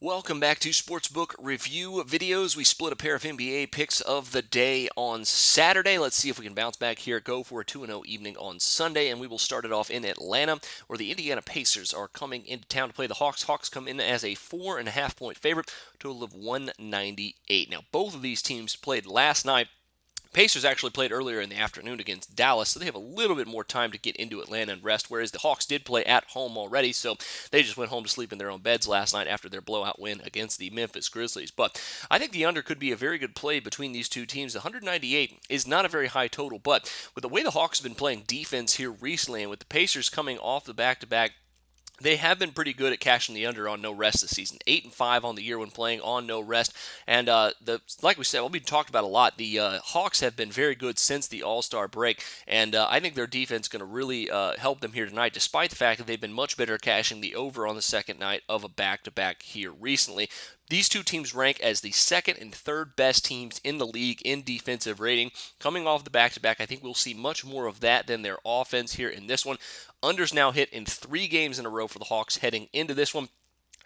Welcome back to Sportsbook Review Videos. We split a pair of NBA picks of the day on Saturday. Let's see if we can bounce back here. Go for a 2-0 evening on Sunday, and we will start it off in Atlanta, where the Indiana Pacers are coming into town to play the Hawks. Hawks come in as a 4.5-point favorite, total of 198. Now, both of these teams played last night. Pacers actually played earlier in the afternoon against Dallas, so they have a little bit more time to get into Atlanta and rest, whereas the Hawks did play at home already, so they just went home to sleep in their own beds last night after their blowout win against the Memphis Grizzlies. But I think the under could be a very good play between these two teams. 198 is not a very high total, but with the way the Hawks have been playing defense here recently, and with the Pacers coming off the back-to-back, they have been pretty good at cashing the under on no rest this season. 8-5 on the year when playing on no rest. And like we said, we talked about a lot. The Hawks have been very good since the All-Star break, and I think their defense is going to really help them here tonight, despite the fact that they've been much better at cashing the over on the second night of a back-to-back here recently. These two teams rank as the second and third best teams in the league in defensive rating. Coming off the back-to-back, I think we'll see much more of that than their offense here in this one. Unders now hit in 3 games in a row for the Hawks heading into this one.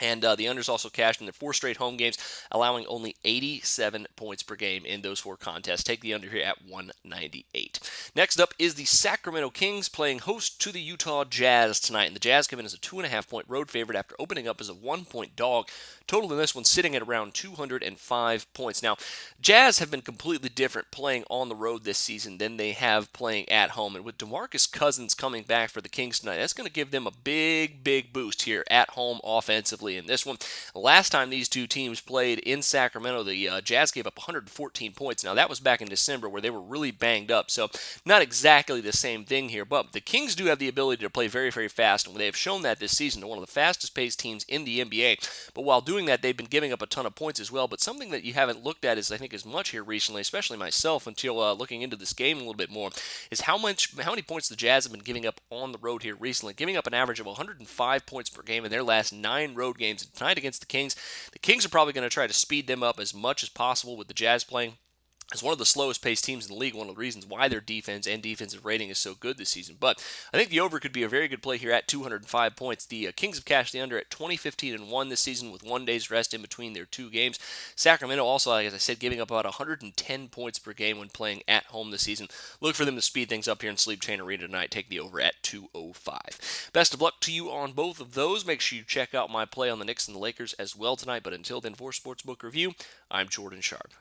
And the unders also cashed in their 4 straight home games, allowing only 87 points per game in those 4 contests. Take the under here at 198. Next up is the Sacramento Kings playing host to the Utah Jazz tonight. And the Jazz come in as a 2.5-point road favorite after opening up as a 1-point dog. Total in this one sitting at around 205 points. Now, Jazz have been completely different playing on the road this season than they have playing at home. And with DeMarcus Cousins coming back for the Kings tonight, that's going to give them a big boost here at home offensively in this one. Last time these two teams played in Sacramento, the Jazz gave up 114 points. Now, that was back in December where they were really banged up, so not exactly the same thing here. But the Kings do have the ability to play very fast, and they have shown that this season. They're one of the fastest-paced teams in the NBA. But while doing that, they've been giving up a ton of points as well. But something that you haven't looked at is, I think, as much here recently, especially myself, until looking into this game a little bit more, is how many points the Jazz have been giving up on the road here recently, giving up an average of 105 points per game in their last 9 road games. And tonight against the Kings are probably going to try to speed them up as much as possible with the Jazz playing as one of the slowest paced teams in the league, one of the reasons why their defense and defensive rating is so good this season. But I think the over could be a very good play here at 205 points. The Kings have cashed the under at 20-15-1 this season with 1 day's rest in between their 2 games. Sacramento also, like as I said, giving up about 110 points per game when playing at home this season. Look for them to speed things up here in Sleep Chain Arena tonight. Take the over at 205. Best of luck to you on both of those. Make sure you check out my play on the Knicks and the Lakers as well tonight. But until then, for Sportsbook Review, I'm Jordan Sharp.